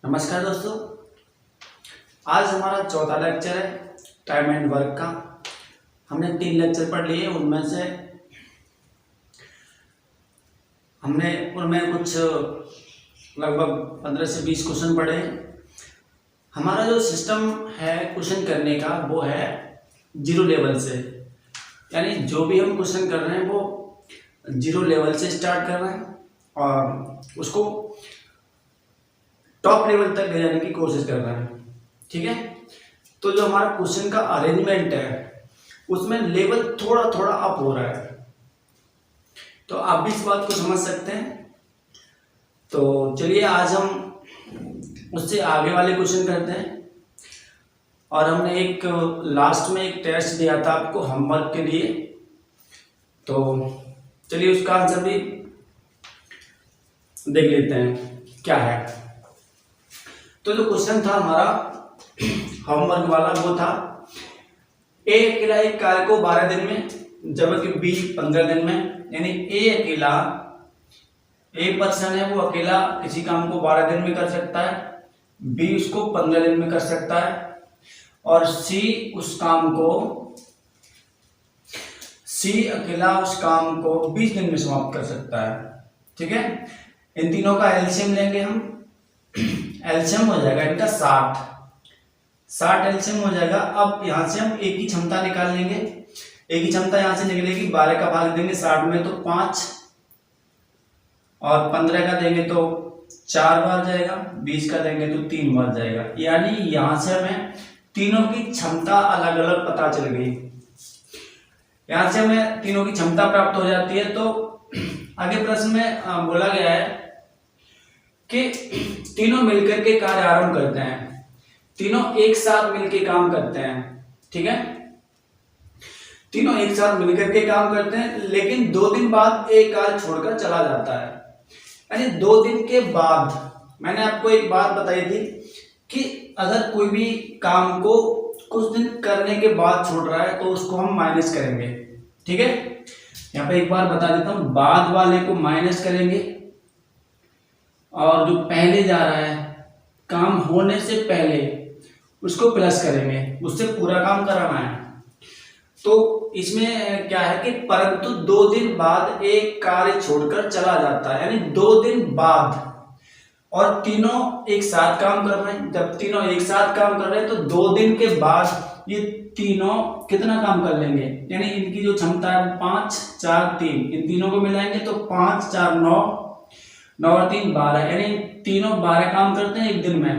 नमस्कार दोस्तों। आज हमारा चौथा लेक्चर है टाइम एंड वर्क का। हमने 3 लेक्चर पढ़ लिए, उनमें कुछ लगभग 15 से 20 क्वेश्चन पढ़े। हमारा जो सिस्टम है क्वेश्चन करने का वो है 0 लेवल से, यानी जो भी हम क्वेश्चन कर रहे हैं वो 0 लेवल से स्टार्ट कर रहे हैं और उसको टॉप लेवल तक ले जाने की कोशिश कर रहे हैं। ठीक है, तो जो हमारा क्वेश्चन का अरेंजमेंट है उसमें लेवल थोड़ा थोड़ा अप हो रहा है, तो आप भी इस बात को समझ सकते हैं। तो चलिए आज हम उससे आगे वाले क्वेश्चन करते हैं। और हमने एक लास्ट में एक टेस्ट दिया था आपको होमवर्क के लिए, तो चलिए उसका आंसर भी देख लेते हैं क्या है। तो जो क्वेश्चन था हमारा होमवर्क वाला वो था ए अकेला एक कार्य को 12 दिन में जबकि बी 15 दिन में, यानी ए पर्सन है वो अकेला किसी काम को 12 दिन में कर सकता है, बी उसको 15 दिन में कर सकता है और सी अकेला उस काम को 20 दिन में समाप्त कर सकता है। ठीक है, इन तीनों का एलसीएम लेंगे हम। एलसीएम हो जाएगा इनका 60 एलसीएम हो जाएगा। अब यहां से हम एक ही क्षमता निकाल लेंगे। एक ही क्षमता यहां से निकलेगी, 12 का भाग देंगे 60 में तो 5 और 15 का देंगे तो 4 बार जाएगा, 20 का देंगे तो 3 बार जाएगा। यानी यहां से हमें तीनों की क्षमता अलग अलग पता चल गई। यहां से हमें तीनों की क्षमता प्राप्त हो जाती है। तो आगे प्रश्न में बोला गया है कि तीनों मिलकर के कार्य आरंभ करते हैं, तीनों एक साथ मिलकर काम करते हैं। ठीक है, तीनों एक साथ मिलकर के काम करते हैं, लेकिन 2 दिन बाद एक कार्य छोड़कर चला जाता है। यानी 2 दिन के बाद, मैंने आपको एक बात बताई थी कि अगर कोई भी काम को कुछ दिन करने के बाद छोड़ रहा है तो उसको हम माइनस करेंगे। ठीक है, यहाँ पे एक बार बता देता हूं, बाद वाले को माइनस करेंगे और जो पहले जा रहा है काम होने से पहले उसको प्लस करेंगे, उससे पूरा काम कराना है। तो इसमें क्या है कि परंतु 2 दिन बाद एक कार्य छोड़कर चला जाता है, यानी 2 दिन बाद, और तीनों एक साथ काम कर रहे हैं। जब तीनों एक साथ काम कर रहे हैं तो 2 दिन के बाद ये तीनों कितना काम कर लेंगे, यानी इनकी जो क्षमता है 5 4 3, इन तीनों को मिलाएंगे तो 5 4 9 9 और 3 12, यानी तीनों 12 काम करते हैं एक दिन में।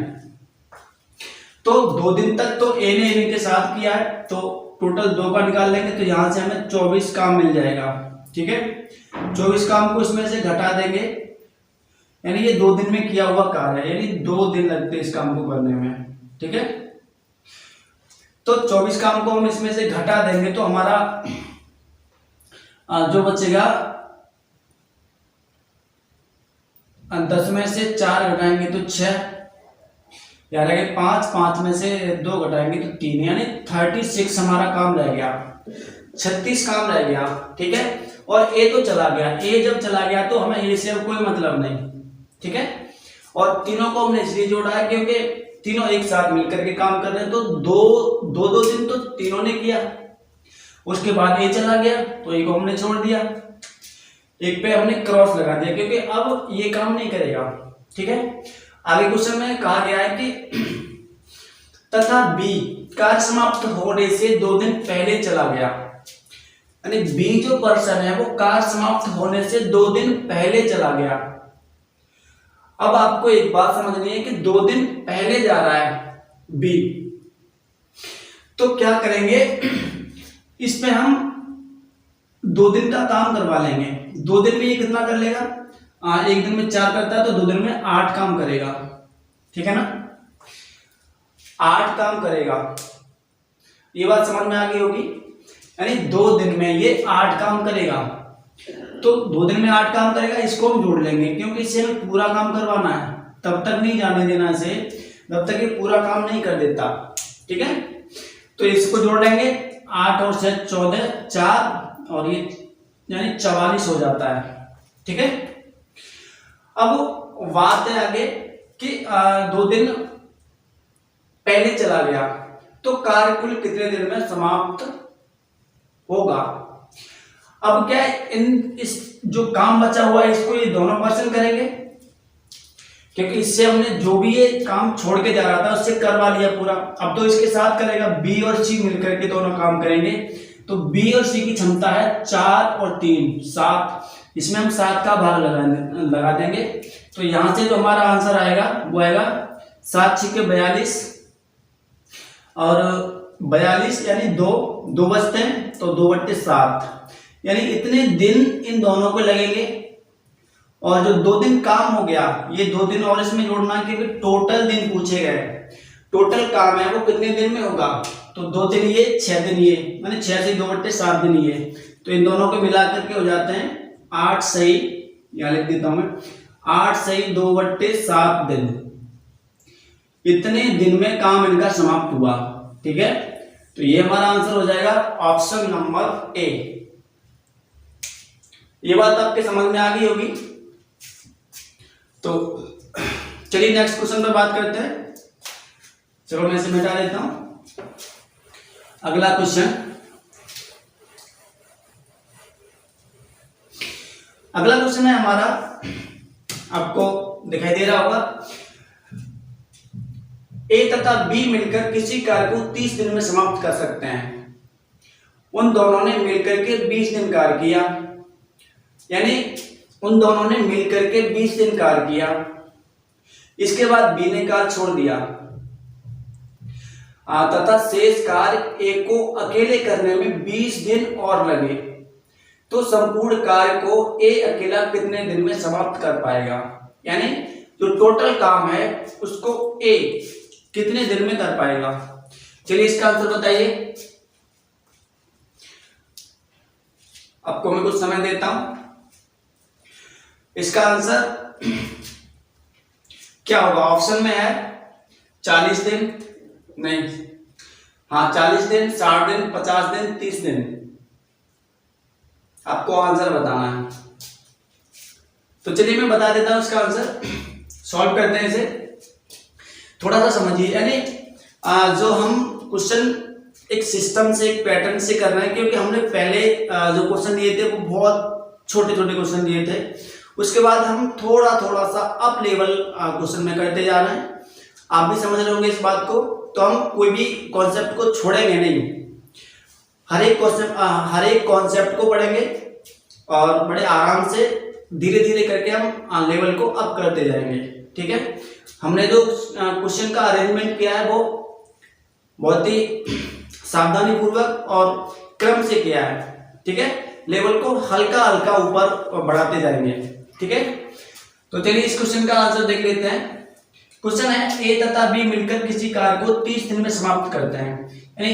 तो 2 दिन तक तो ए ने इनके साथ किया है, तो टोटल 2 का निकाल लेंगे तो यहां से हमें 24 काम मिल जाएगा। ठीक है, 24 काम को इसमें से घटा देंगे, यानी ये 2 दिन में किया हुआ कार्य है, यानी 2 दिन लगते हैं इस काम को करने में। ठीक है, तो 24 काम को हम इसमें से घटा देंगे तो हमारा जो बचेगा 10 में से 4 घटाएंगे तो 6, यार 5 में से 2 घटाएंगे तो 3, यानी 36 हमारा काम रह गया, 36 काम रह गया। ठीक है, और ए तो चला गया। ए जब चला गया तो हमें ए से अब कोई मतलब नहीं। ठीक है, और तीनों को हमने इसलिए जोड़ा है क्योंकि तीनों एक साथ मिलकर के काम कर रहे हैं। तो दो दिन तो तीनों ने किया, उसके बाद ए चला गया तो ए को हमने छोड़ दिया, एक पे हमने क्रॉस लगा दिया क्योंकि अब ये काम नहीं करेगा। ठीक है, आगे क्वेश्चन में कहा गया है कि तथा बी कार्य समाप्त होने से 2 दिन पहले चला गया, यानी बी जो पर्सन है वो कार्य समाप्त होने से 2 दिन पहले चला गया। अब आपको एक बात समझनी है कि 2 दिन पहले जा रहा है बी, तो क्या करेंगे, इसमें हम 2 दिन का काम करवा लेंगे। 2 दिन में ये कितना कर लेगा, एक दिन में 4 करता है तो 2 दिन में 8 काम करेगा। ठीक है ना, 8 काम करेगा, ये बात समझ में आ गई होगी। यानी 2 दिन में ये 8 काम करेगा, तो 2 दिन में 8 काम करेगा, इसको हम जोड़ लेंगे क्योंकि इससे हमें पूरा काम करवाना है, तब तक नहीं जाने देना इसे जब तक ये पूरा काम नहीं कर देता। ठीक है, तो इसको जोड़ लेंगे, 8 और 6 14, 4 और ये यानी 44 हो जाता है। ठीक है, अब बात है आगे कि 2 दिन पहले चला गया तो कार्य कुल कितने दिन में समाप्त होगा। अब क्या है, इस जो काम बचा हुआ है इसको ये दोनों पर्सन करेंगे, क्योंकि इससे हमने जो भी ये काम छोड़ के जा रहा था उससे करवा लिया पूरा। अब तो इसके साथ करेगा, बी और सी मिलकर के दोनों काम करेंगे। तो बी और सी की क्षमता है 4 और 3 7, इसमें हम 7 का भाग लगा देंगे। तो यहां से जो हमारा आंसर आएगा वो आएगा 7 6 42 और 42 यानी 2 बचते हैं तो 2/7, यानी इतने दिन इन दोनों को लगेंगे। और जो 2 दिन काम हो गया, ये 2 दिन और इसमें जोड़ना है क्योंकि टोटल दिन पूछे गए, टोटल काम है वो कितने दिन में होगा। तो 2 दिन ये 6 दिन ये, मैंने 6 से 2/7 दिन ये, तो इन दोनों को मिला करके हो जाते हैं 8 सही, यहाँ लिख देता हूं मैं 8 सही 2/7 दिन। इतने दिन में काम इनका समाप्त हुआ। ठीक है, तो ये हमारा आंसर हो जाएगा ऑप्शन नंबर ए। ये बात आपके समझ में आ गई होगी। तो चलिए नेक्स्ट क्वेश्चन पे बात करते हैं। चलो मैं इसे मिटा देता हूं। अगला क्वेश्चन, अगला क्वेश्चन है हमारा, आपको दिखाई दे रहा होगा, ए तथा बी मिलकर किसी कार्य को 30 दिन में समाप्त कर सकते हैं। उन दोनों ने मिलकर के 20 दिन कार्य किया, यानी उन दोनों ने मिलकर के 20 दिन कार्य किया। इसके बाद बी ने कार्य छोड़ दिया तथा शेष कार्य ए को अकेले करने में 20 दिन और लगे, तो संपूर्ण कार्य को ए अकेला कितने दिन में समाप्त कर पाएगा। यानी जो टोटल काम है उसको ए कितने दिन में कर पाएगा। चलिए इसका आंसर बताइए। आपको मैं कुछ समय देता हूं। इसका आंसर क्या होगा, ऑप्शन में है 40 दिन, नहीं, हाँ 40 दिन, 60 दिन, 50 दिन, 30 दिन। आपको आंसर बताना है। तो चलिए मैं बता देता हूं इसका आंसर। सॉल्व करते हैं इसे, थोड़ा सा समझिए। यानी जो हम क्वेश्चन एक सिस्टम से, एक पैटर्न से कर रहे हैं, क्योंकि हमने पहले जो क्वेश्चन दिए थे वो बहुत छोटे छोटे क्वेश्चन दिए थे। उसके बाद हम थोड़ा थोड़ा सा अप लेवल क्वेश्चन में करते जा रहे हैं। आप भी समझ रहे होंगे इस बात को। तो हम कोई भी कॉन्सेप्ट को छोड़ेंगे नहीं, हर एक कॉन्सेप्ट को पढ़ेंगे और बड़े आराम से धीरे धीरे करके हम लेवल को अप करते जाएंगे। ठीक है, हमने जो क्वेश्चन का अरेंजमेंट किया है वो बहुत ही सावधानी पूर्वक और क्रम से किया है। ठीक है, लेवल को हल्का हल्का ऊपर बढ़ाते जाएंगे। ठीक है, तो चलिए इस क्वेश्चन का आंसर देख लेते हैं। क्वेश्चन है ए तथा बी मिलकर किसी कार्य को 30 दिन में समाप्त करते हैं। यानी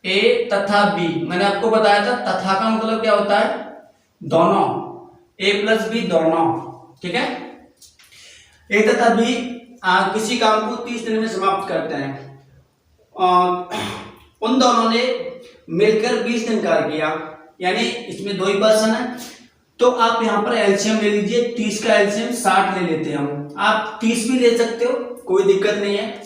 ए तथा बी, मैंने आपको बताया था तथा का मतलब क्या होता है, दोनों, ए प्लस बी दोनों। ठीक है, ए तथा बी किसी काम को 30 दिन में समाप्त करते हैं। उन दोनों ने मिलकर 20 दिन कार्य किया, यानी इसमें 2 ही पर्सन है। तो आप यहां पर एलसीएम ले लीजिए, 30 का एलसीएम 60 ले लेते हैं हम। आप 30 भी ले सकते हो, कोई दिक्कत नहीं है,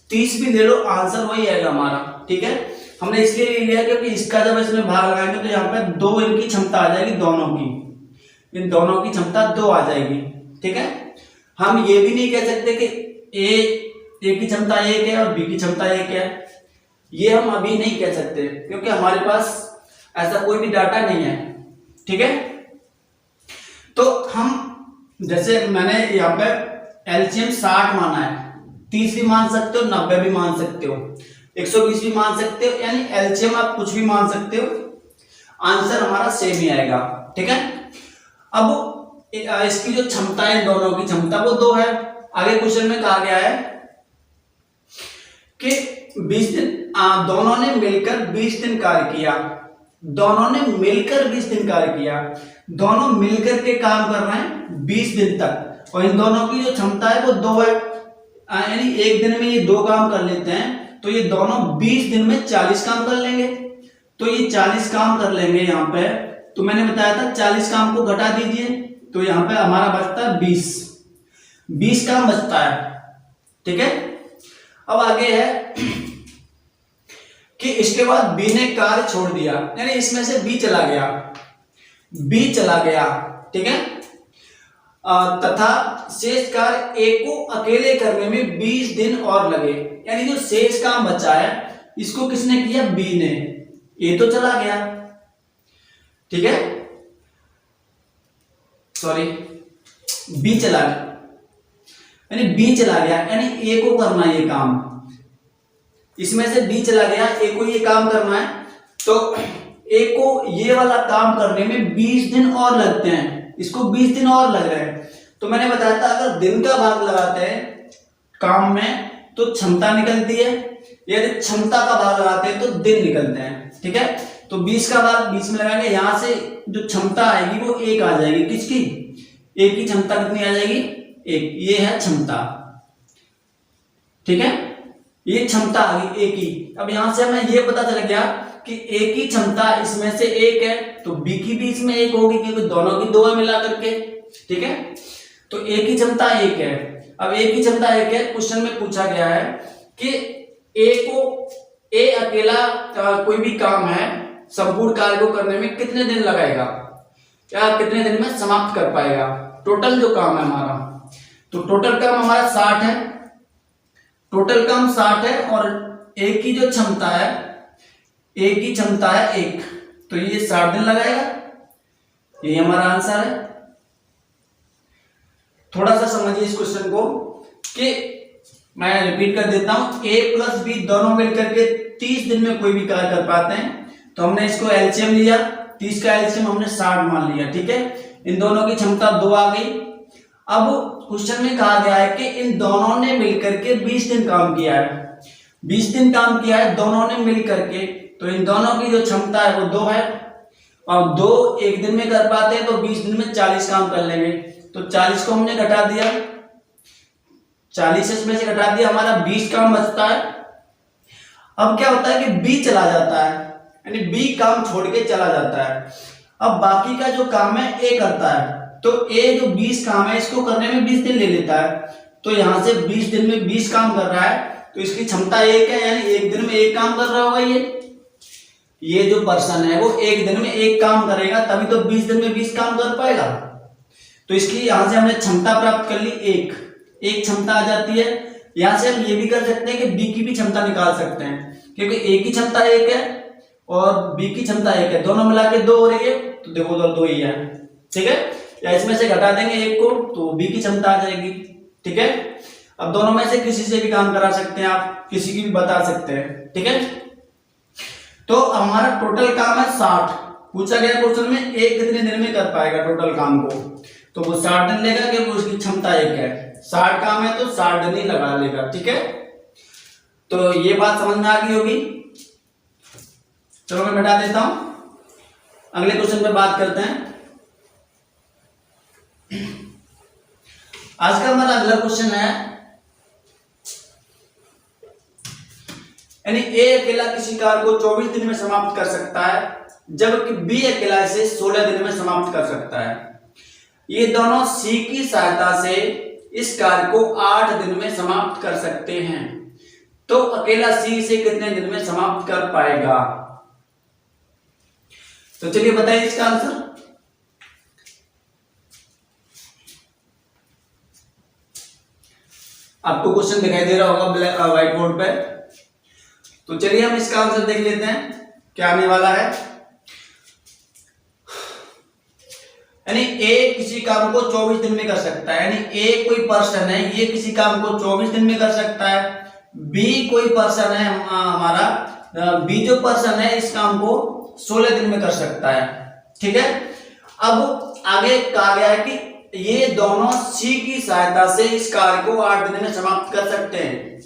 30 भी ले लो, आंसर वही आएगा हमारा। ठीक है, हमने इसलिए ले लिया क्योंकि इसका जब इसमें भाग लगाएंगे तो यहाँ पे 2 इनकी क्षमता आ जाएगी, दोनों की, इन दोनों की क्षमता 2 आ जाएगी। ठीक है, हम ये भी नहीं कह सकते कि ए की क्षमता 1 है और बी की क्षमता 1 है, ये हम अभी नहीं कह सकते क्योंकि हमारे पास ऐसा कोई भी डाटा नहीं है। ठीक है, तो हम जैसे मैंने यहाँ पे एलसीएम 60 माना है, 30 भी मान सकते हो, 90 भी मान सकते हो, 120 भी मान सकते हो, यानी एलसीएम आप कुछ भी मान सकते हो, आंसर हमारा सेम ही आएगा। ठीक है, अब इसकी जो क्षमता है, दोनों की क्षमता वो 2 है। आगे क्वेश्चन में कहा गया है कि 20 दिन दोनों ने मिलकर 20 दिन कार्य किया, दोनों ने मिलकर 20 दिन कार्य किया, दोनों मिलकर के काम कर रहे हैं 20 दिन तक, और इन दोनों की जो क्षमता है वो 2 है। यानी एक दिन में ये 2 काम कर लेते हैं, तो ये दोनों 20 दिन में 40 काम कर लेंगे। तो ये 40 काम कर लेंगे यहाँ पे। तो मैंने बताया था 40 काम को घटा दीजिए, तो यहाँ पे हमारा बचता है 20 काम बचता है। ठीक है, अब आगे है कि इसके बाद बी ने कार्य छोड़ दिया, यानी इसमें से बी चला गया। ठीक है, तथा शेष कार्य ए को अकेले करने में 20 दिन और लगे, यानी जो शेष काम बचा है इसको किसने किया, बी ने। ए तो चला गया, ठीक है, सॉरी बी चला गया, यानी बी चला गया, यानी ए को करना है ये काम। इसमें से बी चला गया, ए को ये काम करना है, तो ए को ये वाला काम करने में 20 दिन और लगते हैं, इसको 20 दिन और लग रहे हैं। तो मैंने बताया था अगर दिन का भाग लगाते हैं काम में तो क्षमता निकलती है, यदि क्षमता का भाग लगाते हैं तो दिन निकलते हैं। ठीक है, तो 20 का भाग 20 में लगाएंगे, यहां से जो क्षमता आएगी वो 1 आ जाएगी। किसकी, ए की क्षमता कितनी आ जाएगी, 1, ये है क्षमता। ठीक है, ये क्षमता आ गई ए की। अब यहां से हमें ये पता चल गया कि ए की क्षमता इसमें से 1 है, तो बी की भी इसमें 1 होगी, क्योंकि दोनों की 2 है मिला करके। ठीक है, तो ए की क्षमता 1 है। अब ए की क्षमता 1 है, क्वेश्चन में पूछा गया है कि ए अकेला कोई भी काम है संपूर्ण कार्य को करने में कितने दिन लगाएगा, क्या कितने दिन में समाप्त कर पाएगा। टोटल जो काम है हमारा, तो टोटल काम हमारा 60 है, टोटल काम 60 है, और ए की जो क्षमता है, ए की क्षमता है 1, तो ये 60 दिन लगाएगा, ये हमारा आंसर है। थोड़ा सा समझिए इस क्वेश्चन को कि मैं रिपीट कर देता हूं, ए प्लस बी दोनों मिलकर के 30 दिन में कोई भी कार्य कर पाते हैं, तो हमने इसको एलसीएम लिया, 30 का एलसीएम हमने 60 मान लिया। ठीक है, इन दोनों की क्षमता 2 आ गई। अब क्वेश्चन में कहा गया है कि इन दोनों ने मिलकर के 20 दिन काम किया है, 20 दिन काम किया है दोनों ने मिलकर के, तो इन दोनों की जो क्षमता है वो 2 है, और 2 एक दिन में कर पाते हैं, तो 20 दिन में 40 काम कर लेंगे। तो 40 को हमने घटा दिया, 40 इसमें से घटा दिया, हमारा 20 काम बचता है। अब क्या होता है कि बी चला जाता है, यानी बी काम छोड़ के चला जाता है। अब बाकी का जो काम है ए करता है, तो ए जो 20 काम है इसको करने में 20 दिन ले लेता है, तो यहां से 20 दिन में 20 काम कर रहा है, तो इसकी क्षमता 1 है, यानी एक दिन में 1 काम कर रहा होगा। ये जो पर्सन है वो एक दिन में 1 काम करेगा, तभी तो 20 दिन में 20 काम कर पाएगा। तो इसकी यहां से हमने क्षमता प्राप्त कर ली, एक क्षमता आ जाती है। यहां से हम ये भी कर सकते हैं कि बी की भी क्षमता निकाल सकते हैं, क्योंकि ए की क्षमता 1 है और बी की क्षमता 1 है, दोनों मिला के 2 हो रही है, तो देखो उधर 2 ही है। ठीक है, या इसमें से घटा देंगे 1 को, तो बी की क्षमता आ जाएगी। ठीक है, अब दोनों में से किसी से भी काम करा सकते हैं आप, किसी की भी बता सकते हैं। ठीक है, तो हमारा टोटल काम है 60, पूछा गया क्वेश्चन में ए कितने दिन में कर पाएगा टोटल काम को, तो वो 60 दिन लेगा, क्योंकि उसकी क्षमता 1 है, 60 काम है तो 60 दिन ही लगा लेगा। ठीक है, तो ये बात समझ में आ गई होगी। चलो मैं मिटा देता हूं, अगले क्वेश्चन पे बात करते हैं। आज का हमारा अगला क्वेश्चन है, यानी ए अकेला किसी कार्य को 24 दिन में समाप्त कर सकता है, जबकि बी अकेला इसे 16 दिन में समाप्त कर सकता है। ये दोनों सी की सहायता से इस कार्य को 8 दिन में समाप्त कर सकते हैं, तो अकेला सी इसे कितने दिन में समाप्त कर पाएगा। तो चलिए बताइए इसका आंसर। आपको क्वेश्चन दिखाई दे रहा होगा व्हाइट बोर्ड पे, तो चलिए हम इसका आंसर देख लेते हैं क्या आने वाला है। यानी ए किसी काम को 24 दिन में कर सकता है, यानी ए कोई पर्सन है, ये किसी काम को 24 दिन में कर सकता है। बी कोई पर्सन है हमारा, बी जो पर्सन है इस काम को 16 दिन में कर सकता है। ठीक है, अब आगे कहा गया है कि ये दोनों सी की सहायता से इस कार्य को 8 दिन में समाप्त कर सकते हैं।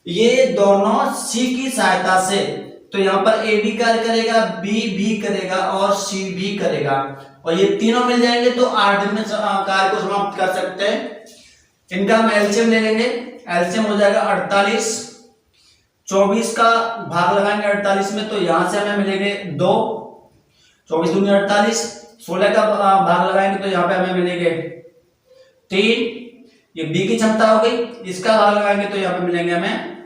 ये दोनों सी की सहायता से, तो यहां पर ए भी कार्य करेगा, बी भी करेगा और सी भी करेगा, और ये तीनों मिल जाएंगे तो 8 दिन में कार्य को समाप्त कर सकते हैं। इनका हम एलसीएम ले लेंगे, एलसीएम हो जाएगा 48, 24 का भाग लगाएंगे 48 में, तो यहां से हमें मिलेंगे 2, 24 दूनी 48, 16 का भाग लगाएंगे तो यहाँ पे हमें मिलेंगे 3। ये बी की क्षमता हो गई, इसका भाग लगाएंगे तो यहाँ पे मिलेंगे हमें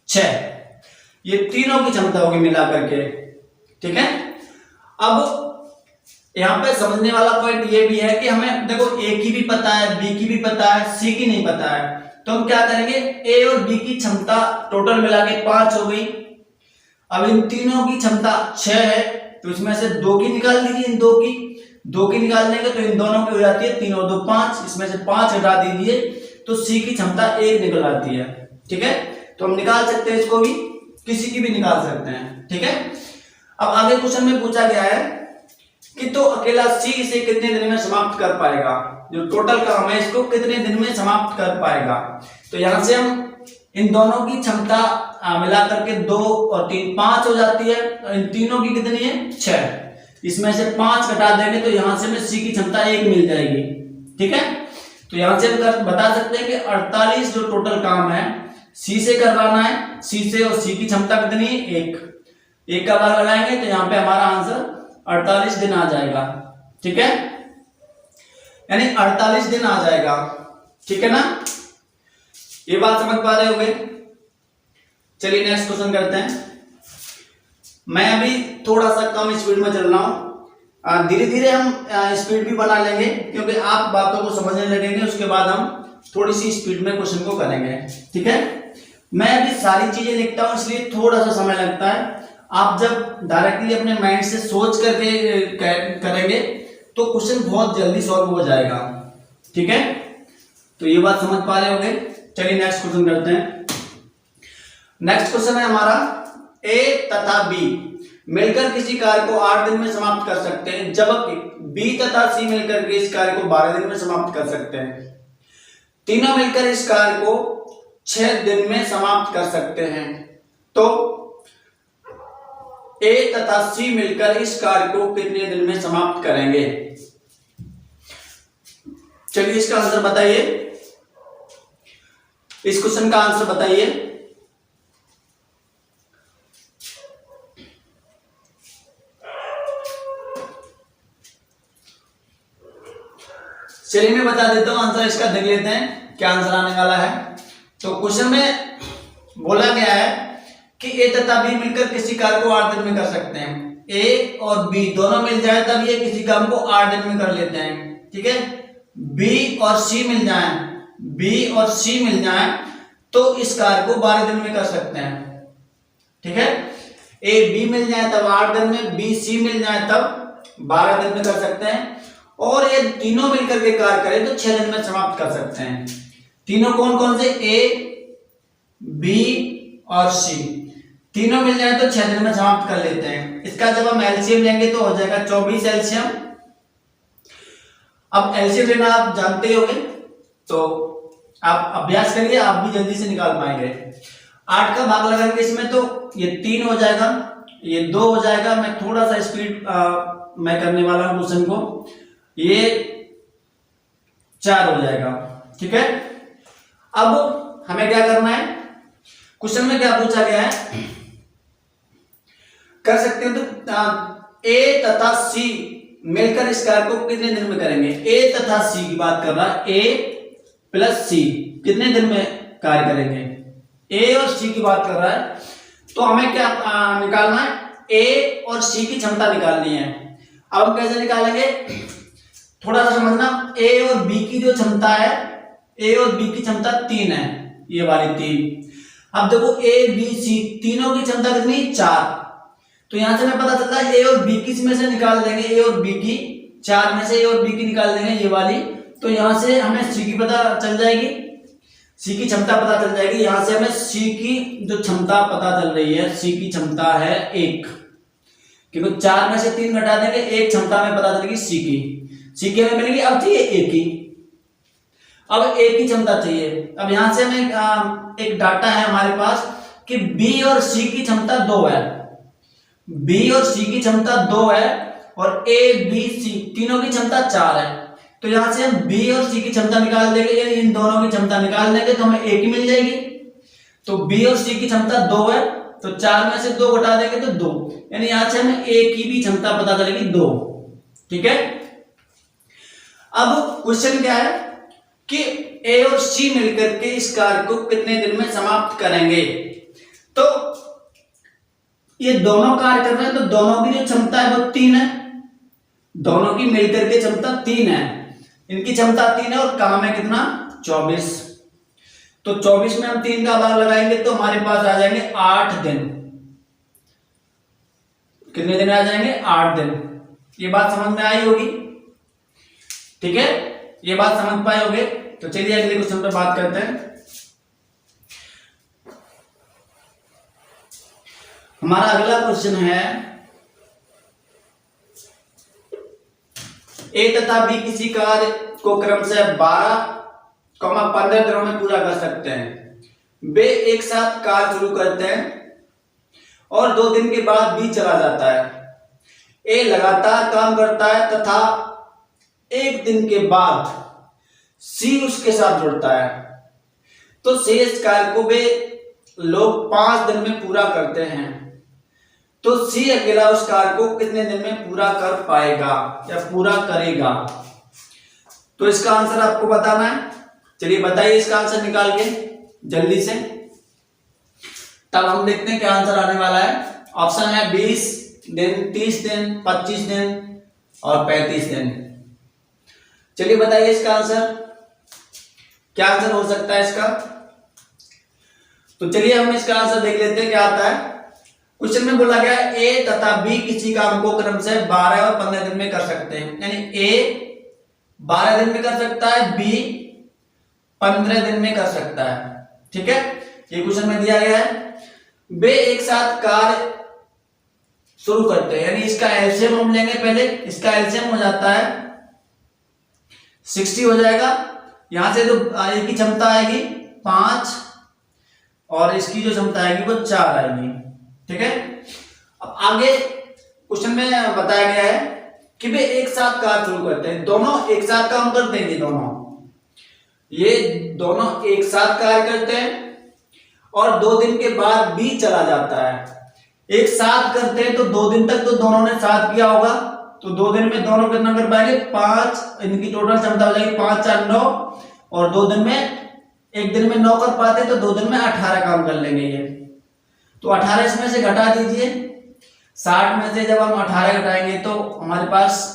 6। ये तीनों की क्षमता होगी मिला करके, ठीक है। अब यहाँ पे समझने वाला पॉइंट ये भी है कि हमें देखो ए की भी पता है, बी की भी पता है, सी की नहीं पता है, तो हम क्या करेंगे, ए और बी की क्षमता टोटल मिला के 5 हो गई। अब इन तीनों की क्षमता 6 है, तो इसमें से 2 की निकाल दीजिए, इन 2 की निकाल देंगे तो इन दोनों की हो जाती है 3 और 2 5, इसमें से 5 हटा दीजिए तो सी की क्षमता 1 निकल आती है, ठीक है। तो हम निकाल सकते हैं, इसको भी किसी की भी निकाल सकते हैं, ठीक है। अब आगे क्वेश्चन में पूछा गया है कि तो अकेला सी इसे कितने दिन में समाप्त कर पाएगा, जो टोटल काम है इसको कितने दिन में समाप्त कर पाएगा। तो यहां से हम इन दोनों की क्षमता मिला करके 2 और 3 5 हो जाती है, और इन तीनों की कितनी है 6, इसमें से 5 घटा देंगे तो यहां से हमें सी की क्षमता 1 मिल जाएगी, ठीक है। तो यहां से हम बता सकते हैं कि 48 जो टोटल काम है सी से करवाना है, सी से, और सी की क्षमता कितनी है 1 का भाग लगाएंगे तो यहाँ पे हमारा आंसर 48 दिन आ जाएगा, ठीक है, यानी 48 दिन आ जाएगा, ठीक है ना। ये बात समझ पा रहे होंगे। चलिए नेक्स्ट क्वेश्चन करते हैं। मैं अभी थोड़ा सा कम स्पीड में चल रहा हूं, धीरे धीरे हम स्पीड भी बना लेंगे क्योंकि आप बातों को समझने लगेंगे, उसके बाद हम थोड़ी सी स्पीड में क्वेश्चन को करेंगे, ठीक है। मैं अभी सारी चीजें लिखता हूं इसलिए थोड़ा सा समय लगता है। आप जब डायरेक्टली अपने माइंड से सोच करके करेंगे तो क्वेश्चन बहुत जल्दी सॉल्व हो जाएगा, ठीक है। तो ये बात समझ पा रहे होंगे। चलिए नेक्स्ट क्वेश्चन करते हैं। नेक्स्ट क्वेश्चन है हमारा, ए तथा बी मिलकर किसी कार्य को 8 दिन में समाप्त कर सकते हैं, जबकि बी तथा सी मिलकर के इस कार्य को 12 दिन में समाप्त कर सकते हैं। तीनों मिलकर इस कार्य को 6 दिन में समाप्त कर सकते हैं, तो ए तथा सी मिलकर इस कार्य को कितने दिन में समाप्त करेंगे। चलिए इसका आंसर बताइए, इस क्वेश्चन का आंसर बताइए। चलिए मैं बता देता हूं आंसर इसका, देख लेते हैं क्या आंसर आने वाला है। तो क्वेश्चन में बोला गया है कि ए तथा बी मिलकर किसी कार्य को 8 दिन में कर सकते हैं। ए और बी दोनों मिल जाए तब ये किसी काम को 8 दिन में कर लेते हैं, ठीक है। बी और सी मिल जाए, बी और सी मिल जाए तो इस कार्य को 12 दिन में कर सकते हैं, ठीक है। ए बी मिल जाए तब 8 दिन में, बी सी मिल जाए तब 12 दिन में कर सकते हैं, और ये तीनों मिलकर के कार्य करें तो 6 दिन में समाप्त कर सकते हैं। तीनों कौन कौन से, ए बी और सी, तीनों मिल जाए तो 6 दिन में समाप्त कर लेते हैं। इसका जब हम एलसीएम लेंगे तो हो जाएगा 24 एलसीएम। अब एलसीएम लेना आप जानते होंगे तो आप अभ्यास करिए, आप भी जल्दी से निकाल पाएंगे। 8 का भाग लगाएंगे इसमें तो ये 3 हो जाएगा, ये 2 हो जाएगा। मैं थोड़ा सा स्पीड मैं करने वाला हूं क्वेश्चन को, ये 4 हो जाएगा, ठीक है। अब हमें क्या करना है, क्वेश्चन में क्या पूछा गया है, कर सकते हैं तो ए तथा सी मिलकर इस कार्य को कितने दिन में करेंगे। ए तथा सी की बात कर रहा है, ए प्लस सी कितने दिन में कार्य करेंगे, ए और सी की बात कर रहा है। तो हमें क्या निकालना है, ए और सी की क्षमता निकालनी है। अब हम कैसे निकालेंगे, थोड़ा सा समझना। ए और बी की जो क्षमता है, ए और बी की क्षमता 3 है, ये वाली 3। अब देखो ए बी सी तीनों की क्षमता कितनी, 4। तो यहां से हमें पता चलता है ए और बी की में से निकाल देंगे, ए और बी की 4 में से ए और बी की निकाल देंगे, ये वाली। तो यहां से हमें सी की पता चल जाएगी, सी की क्षमता पता चल जाएगी। यहां से हमें सी की जो क्षमता पता चल रही है, सी की क्षमता है 1, क्योंकि 4 में से 3 घटा देंगे, 1 क्षमता में पता चलेगी सी की हमें मिलेगी। अब चाहिए ए की, अब ए की क्षमता चाहिए। अब यहां से हमें एक डाटा है हमारे पास कि बी और सी की क्षमता 2 है, बी और सी की क्षमता 2 है, और ए बी सी तीनों की क्षमता 4 है। तो यहां से हम बी और सी की क्षमता निकाल देंगे, यानी इन दोनों की क्षमता निकाल देंगे तो हमें ए की मिल जाएगी। तो बी और सी की क्षमता 2 है, तो 4 में से 2 घटा देंगे तो 2, यानी यहां से हमें ए की भी क्षमता पता चलेगी 2, ठीक है। अब क्वेश्चन क्या है कि ए और सी मिलकर के इस कार्य को कितने दिन में समाप्त करेंगे। तो ये दोनों कार्य कर रहे हैं, तो दोनों की जो क्षमता है वो 3 है, दोनों की मिलकर के क्षमता 3 है, इनकी क्षमता 3 है और काम है कितना 24। तो 24 में हम 3 का भाग लगाएंगे तो हमारे पास आ जाएंगे 8 दिन। कितने दिन आ जाएंगे 8 दिन। ये बात समझ में आई होगी, ठीक है, ये बात समझ पाए होगे। तो चलिए अगले क्वेश्चन पर बात करते हैं। हमारा अगला क्वेश्चन है ए तथा बी किसी कार्य को क्रम से 12-15 दिनों में पूरा कर सकते हैं। वे एक साथ कार्य शुरू करते हैं और 2 दिन के बाद बी चला जाता है। ए लगातार काम करता है तथा 1 दिन के बाद सी उसके साथ जुड़ता है। तो शेष कार्य को वे लोग 5 दिन में पूरा करते हैं। तो सी अकेला उस कार्य को कितने दिन में पूरा कर पाएगा या पूरा करेगा। तो इसका आंसर आपको बताना है। चलिए बताइए इसका आंसर निकाल के जल्दी से, तब हम देखते हैं क्या आंसर आने वाला है। ऑप्शन है 20 दिन, 30 दिन, 25 दिन और 35 दिन। चलिए बताइए इसका आंसर, क्या आंसर हो सकता है इसका। तो चलिए हम इसका आंसर देख लेते हैं क्या आता है। क्वेश्चन में बोला गया है ए तथा बी किसी काम को क्रम से 12 और 15 दिन में कर सकते हैं। यानी ए 12 दिन में कर सकता है, बी 15 दिन में कर सकता है, ठीक है। ये क्वेश्चन में दिया गया है। वे एक साथ कार्य शुरू करते हैं, यानी इसका एलसीएम हम लेंगे पहले। इसका एलसीएम हो जाता है 60 हो जाएगा। यहां से जो ए की क्षमता आएगी 5 और इसकी जो क्षमता आएगी वो 4 आएगी, ठीक है। अब आगे क्वेश्चन में बताया गया है कि वे एक साथ कार्य शुरू करते हैं, दोनों एक साथ काम करते हैं। ये दोनों एक साथ कार्य करते हैं और 2 दिन के बाद बी चला जाता है। एक साथ करते हैं तो 2 दिन तक तो दोनों ने साथ किया होगा, तो 2 दिन में दोनों कितना कर पाएंगे 5, इनकी टोटल क्षमता हो जाएगी 5 4 9 और 2 दिन में, एक दिन में 9 कर पाते तो 2 दिन में 18 काम कर लेंगे ये। तो 18 इसमें से घटा दीजिए, 60 में से जब हम 18 घटाएंगे तो हमारे पास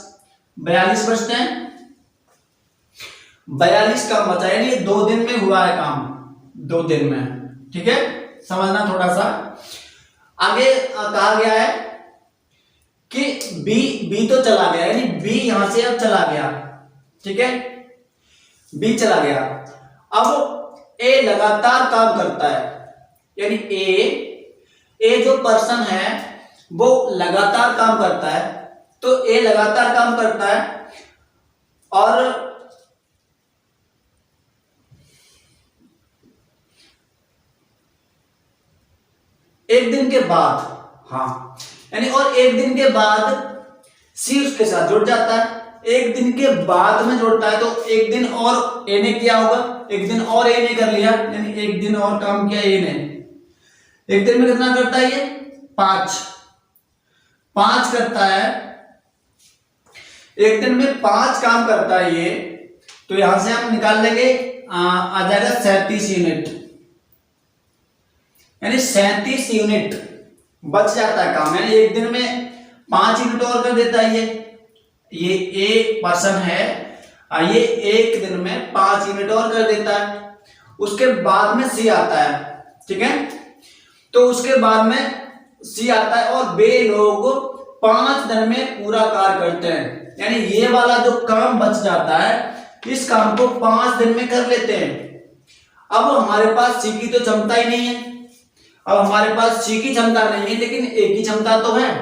42 बचते हैं। 42 काम बचा, यानी 2 दिन में हुआ है काम, 2 दिन में, ठीक है। समझना थोड़ा सा। आगे कहा गया है कि बी तो चला गया, यानी बी यहां से अब चला गया, ठीक है, बी चला गया। अब ए लगातार काम करता है, यानी ए जो पर्सन है वो लगातार काम करता है। तो ए लगातार काम करता है और एक दिन के बाद, हाँ, यानी और एक दिन के बाद सी उसके साथ जुड़ जाता है। एक दिन के बाद में जुड़ता है तो एक दिन और ए ने किया होगा, एक दिन और ए ने कर लिया, यानी एक दिन और काम किया ए ने। एक दिन में कितना करता है ये 5 करता है, एक दिन में 5 काम करता है ये। तो यहां से हम निकाल लेंगे, आ जाएगा 37 यूनिट, यानी 37 यूनिट बच जाता है काम। यानी एक दिन में 5 यूनिट और कर देता है ये ए पर्सन है, ये एक दिन में 5 यूनिट और कर देता है। उसके बाद में सी आता है, ठीक है। तो उसके बाद में सी आता है और वे लोग 5 दिन में पूरा कार्य करते हैं। यानी ये वाला जो काम बच जाता है इस काम को 5 दिन में कर लेते हैं। अब हमारे पास सी की तो क्षमता ही नहीं है, अब हमारे पास सी की क्षमता नहीं है लेकिन ए की क्षमता तो है।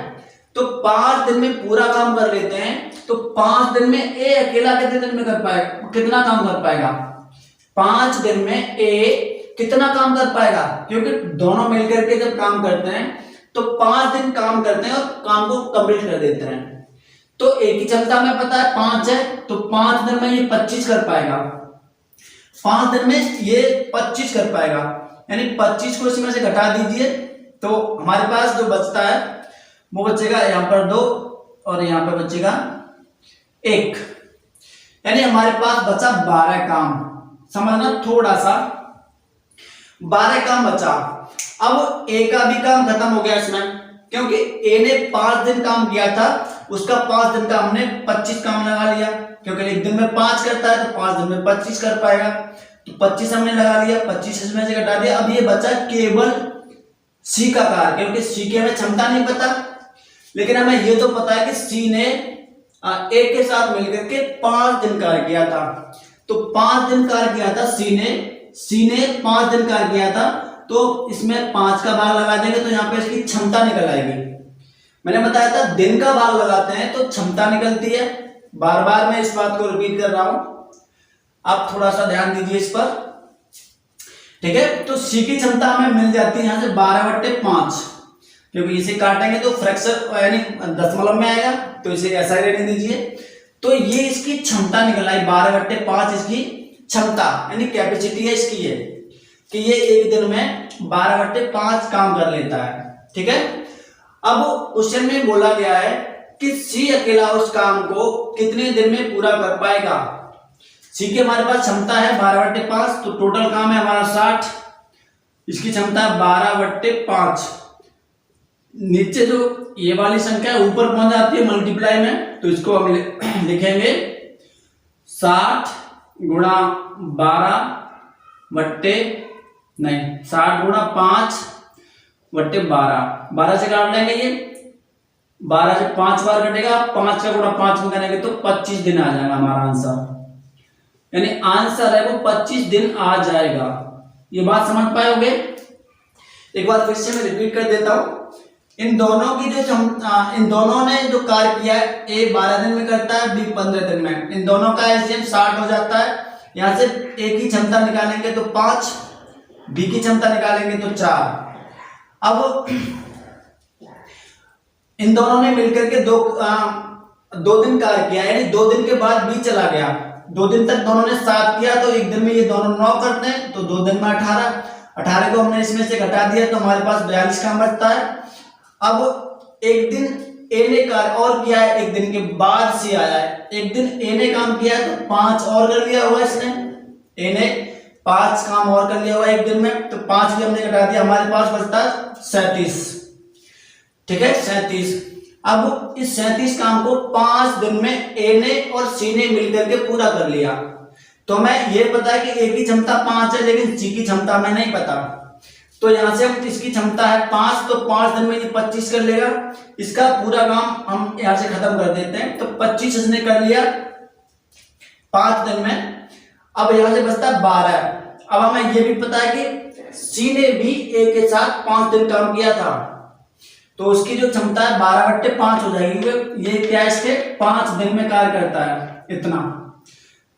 तो 5 दिन में पूरा काम कर लेते हैं। तो 5 दिन में ए अकेला कितने दिन में कर पाएगा, कितना काम कर पाएगा 5 दिन में ए कितना काम कर पाएगा, क्योंकि दोनों मिलकर के जब काम करते हैं तो 5 दिन काम करते हैं और काम को कंप्लीट कर देते हैं। तो ए की क्षमता में पता है 5 है, तो 5 दिन में ये 25 कर पाएगा, 5 दिन में ये 25 कर पाएगा। यानी 25 को इसमें से घटा दीजिए तो हमारे पास जो बचता है वो बचेगा यहाँ पर 2 और यहाँ पर बचेगा 1, यानी हमारे पास बचा 12 काम। समझना थोड़ा सा, 12 काम बचा। अब ए का भी काम खत्म हो गया इसमें, क्योंकि ए ने 5 दिन काम किया था, उसका 5 दिन का हमने 25 काम लगा लिया, क्योंकि एक दिन में 5 करता है तो 5 दिन में 25 कर पाएगा, तो 25 हमने लगा लिया, 25 इसमें से घटा दिया। अब ये बचा केवल सी का कार्य, क्योंकि सी की हमें क्षमता नहीं पता, लेकिन हमें ये तो पता है कि सी ने ए के साथ मिलकर के 5 दिन कार्य किया था। तो 5 दिन कार्य किया था सी ने 5 दिन कार्य किया था, तो इसमें 5 का भाग लगा देंगे तो यहाँ पे इसकी क्षमता निकल आएगी। मैंने बताया था दिन का भाग लगाते हैं तो क्षमता निकलती है। बार बार मैं इस बात को रिपीट कर रहा हूं, आप थोड़ा सा ध्यान दीजिए इस पर, ठीक है। तो सी की क्षमता हमें मिल जाती है यहां से 12/5, क्योंकि इसे काटेंगे तो फ्रैक्शन यानी दशमलव में आएगा, तो इसे ऐसा ही रहने दीजिए। तो ये इसकी क्षमता निकल आई 12/5, इसकी क्षमता यानी कैपेसिटी है इसकी है कि ये एक दिन में 12/5 काम कर लेता है, ठीक है। अब क्वेश्चन में बोला गया है कि सी अकेला उस काम को कितने दिन में पूरा कर पाएगा। सी की हमारे पास क्षमता है 12/5, तो टोटल काम है हमारा 60, इसकी क्षमता 12/5। नीचे जो ये वाली संख्या ऊपर पहुंच जाती है मल्टीप्लाई में, तो इसको हम लिखेंगे 60 गुणा 60 गुणा 5/12, 12 से काट लेंगे, ये 12 से 5 बार कटेगा, 5 का गुणा 5 में करेंगे तो 25 दिन आ जाएगा हमारा आंसर, यानी आंसर है वो 25 दिन आ जाएगा। ये बात समझ पाओगे? एक बार फिर से मैं रिपीट कर देता हूं। इन दोनों की जो इन दोनों ने जो कार्य किया है, ए 12 दिन में करता है, बी 15 दिन में, इन दोनों का एलसीएम 60 हो जाता है। यहां से ए की क्षमता निकालेंगे तो 5, बी की क्षमता निकालेंगे तो 4। अब इन दोनों ने मिलकर के दो दिन कार्य किया, यानी 2 दिन के बाद बी चला गया, 2 दिन तक दोनों ने 7 किया, तो एक दिन में ये दोनों 9 करते हैं, तो 2 दिन में 18 को हमने इसमें से घटा दिया तो हमारे पास 42 काम बचता है। अब एक दिन ए ने कार्य और किया है, एक दिन के बाद सी आया है, एक दिन ए ने काम किया है तो 5 और कर लिया होगा इसने, ए ने 5 काम और कर लिया होगा एक दिन में, तो 5 भी हमने घटा दिया, हमारे पास बचता है 37, ठीक है 37। अब इस 37 काम को 5 दिन में ए ने और सी ने मिलकर के पूरा कर लिया। तो मैं ये पता है कि ए की क्षमता 5 है, लेकिन सी की क्षमता हमें नहीं पता, तो यहां से हम इसकी क्षमता है 5, तो 5 दिन में ये 25 कर लेगा, इसका पूरा काम हम यहां से खत्म कर देते हैं। तो 25 इसने कर लिया 5 दिन में। अब यहां से बचता 12। अब हमें ये भी पता है कि सी ने भी ए के साथ 5 दिन काम किया था, तो उसकी जो क्षमता है 12/5 हो जाएगी। ये क्या इसके 5 दिन में कार्य करता है इतना,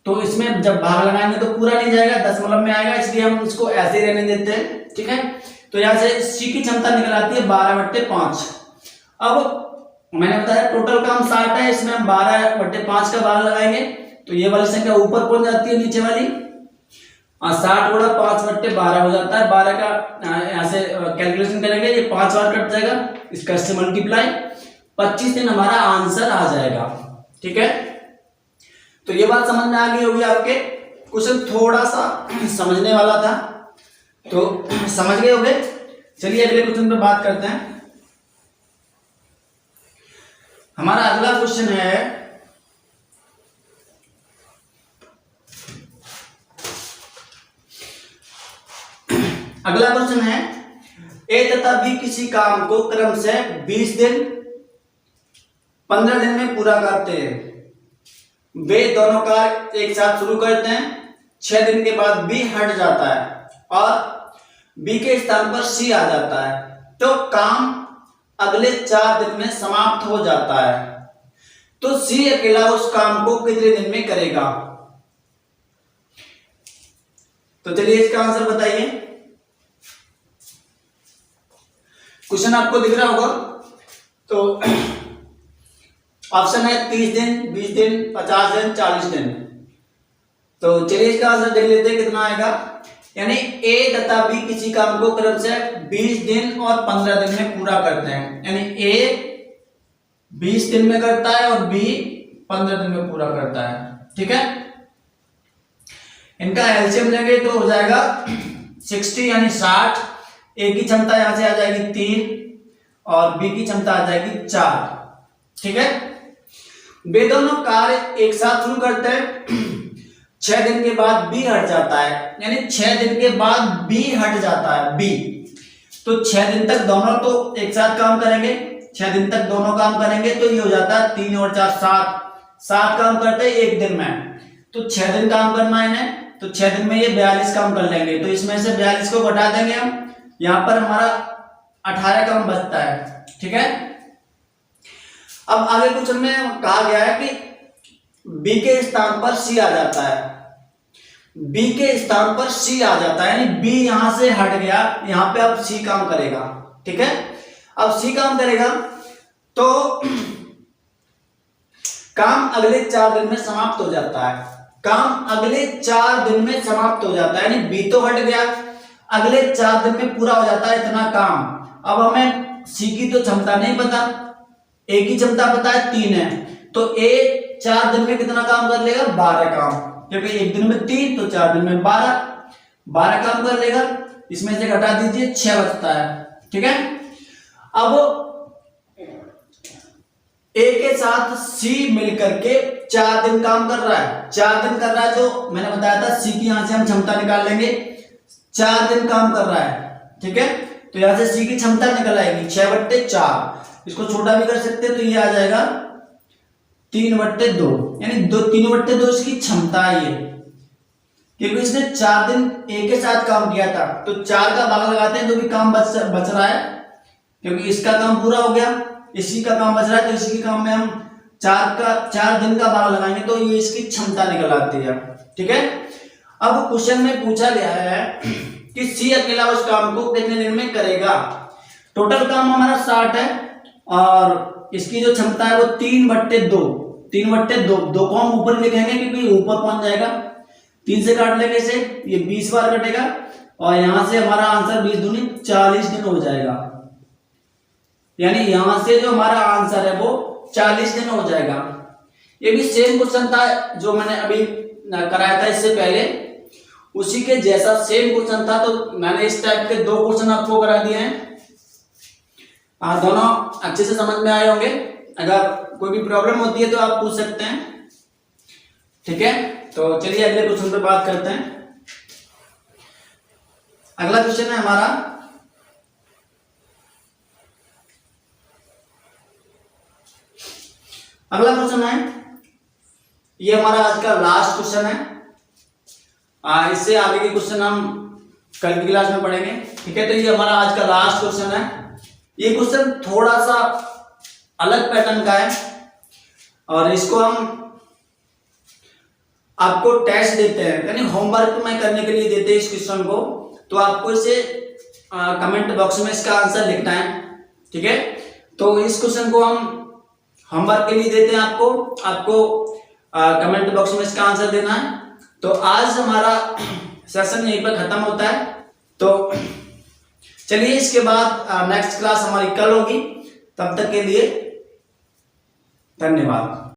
तो इसमें जब भाग लगाएंगे तो पूरा नहीं जाएगा, दशमलव में आएगा, इसलिए हम इसको ऐसे ही रहने देते हैं, ठीक है। तो यहां से सी की क्षमता निकल आती है 12/5। अब मैंने बताया टोटल काम 60 है, इसमें हम 12/5 का भाग लगाएंगे तो ये वाली संख्या ऊपर पहुंच जाती है, नीचे वाली 60 गुणा 5/12 हो जाता है। 12 का यहां से कैलकुलेशन करेंगे, ये 5 बार कट जाएगा, इसका इससे मल्टीप्लाई, 25 दिन हमारा आंसर आ जाएगा, ठीक है। तो ये बात समझ में आ गई होगी आपके, क्वेश्चन थोड़ा सा समझने वाला था, तो समझ गए होंगे। चलिए अगले क्वेश्चन पे बात करते हैं। हमारा अगला क्वेश्चन है, अगला क्वेश्चन है ए तथा बी किसी काम को क्रम से 20 दिन 15 दिन में पूरा करते हैं। वे दोनों कार्य एक साथ शुरू करते हैं, 6 दिन के बाद बी हट जाता है और बी के स्थान पर सी आ जाता है, तो काम अगले 4 दिन में समाप्त हो जाता है। तो सी अकेला उस काम को कितने दिन में करेगा? तो चलिए इसका आंसर बताइए। क्वेश्चन आपको दिख रहा होगा, तो ऑप्शन है 30 दिन, 20 दिन, 50 दिन, 40 दिन। तो चलिए इसका आंसर देख लेते हैं कितना आएगा। यानी ए तथा बी किसी काम को क्रम से 20 दिन और 15 दिन में पूरा करते हैं, यानी ए 20 दिन में करता है और बी 15 दिन में पूरा करता है। ठीक है, इनका एलसीएम लेंगे तो हो जाएगा 60 यानी 60। ए की क्षमता यहां से आ जाएगी 3 और बी की क्षमता आ जाएगी 4। ठीक है, वे दोनों कार्य एक साथ शुरू करते हैं। 6 दिन के बाद बी हट जाता है, यानी 6 दिन के बाद बी हट जाता है बी। तो 6 दिन तक दोनों तो एक साथ काम करेंगे, 6 दिन तक दोनों काम करेंगे तो ये हो जाता है 3 और 4 7। 7 काम करते हैं एक दिन में, तो 6 दिन काम करना है इन्हें, तो 6 दिन में ये 42 काम कर लेंगे। तो इसमें से 42 को घटा देंगे हम, यहां पर हमारा 18 काम बचता है। ठीक है, अब आगे क्वेश्चन में कहा गया है कि बी के स्थान पर सी आ जाता है, बी के स्थान पर सी आ जाता है, यानी बी यहां से हट गया, यहां पे अब सी काम करेगा। ठीक है, अब सी काम करेगा तो काम अगले 4 दिन में समाप्त हो जाता है, काम अगले 4 दिन में समाप्त हो जाता है, यानी बी तो हट गया, अगले 4 दिन में पूरा हो जाता है इतना काम। अब हमें सी की तो क्षमता नहीं पता, ए की क्षमता पता है 3 है, तो ए 4 दिन में कितना काम कर लेगा, 12 काम, क्योंकि एक दिन में 3 तो 4 दिन में 12 काम कर लेगा। इसमें से घटा दीजिए 6 बचता है। ठीक है, अब ए के साथ सी मिलकर के 4 दिन काम कर रहा है, 4 दिन कर रहा है, जो मैंने बताया था सी की यहां से हम क्षमता निकाल लेंगे, 4 दिन काम कर रहा है। ठीक है, तो यहां से सी की क्षमता निकल आएगी 6/4, इसको छोटा भी कर सकते हैं, तो ये आ जाएगा 3/2, यानी 3/2 इसकी क्षमता है ये, क्योंकि इसने 4 दिन ए के साथ काम किया था, तो 4 का भाग लगाते हैं तो भी काम बच रहा है, क्योंकि इसका काम पूरा हो गया, इसी का काम बच रहा है, तो इसी के काम में हम 4 दिन का भाग लगाएंगे तो ये इसकी क्षमता निकल आती है। ठीक है, अब क्वेश्चन में पूछा गया है कि सी अकेला उस काम को कितने दिन में करेगा। टोटल काम हमारा 60 है और इसकी जो क्षमता है वो 3/2 को हम ऊपर लिखेंगे क्योंकि ऊपर पहुंच जाएगा, 3 से काट लेंगे इसे, ये 20 बार कटेगा और यहां से हमारा आंसर 20 दूनी 40 दिन हो जाएगा, यानी यहां से जो हमारा आंसर है वो 40 दिन हो जाएगा। ये भी सेम क्वेश्चन था जो मैंने अभी कराया था इससे पहले, उसी के जैसा सेम क्वेश्चन था, तो मैंने इस टाइप के 2 क्वेश्चन आपको करा दिए हैं, दोनों अच्छे से समझ में आए होंगे। अगर कोई भी प्रॉब्लम होती है तो आप पूछ सकते हैं। ठीक है, तो चलिए अगले क्वेश्चन पे बात करते हैं। अगला क्वेश्चन है हमारा अगला क्वेश्चन है, ये हमारा आज का लास्ट क्वेश्चन है, इससे आगे के क्वेश्चन हम कल की क्लास में पढ़ेंगे। ठीक है, तो ये हमारा आज का लास्ट क्वेश्चन है। ये क्वेश्चन थोड़ा सा अलग पैटर्न का है और इसको हम आपको टेस्ट देते हैं, यानी होमवर्क में करने के लिए देते हैं इस क्वेश्चन को, तो आपको इसे कमेंट बॉक्स में इसका आंसर लिखना है। ठीक है, तो इस क्वेश्चन को हम होमवर्क के लिए देते हैं आपको कमेंट बॉक्स में इसका आंसर देना है। तो आज हमारा सेशन यहीं पर खत्म होता है, तो चलिए इसके बाद नेक्स्ट क्लास हमारी कल होगी, तब तक के लिए धन्यवाद।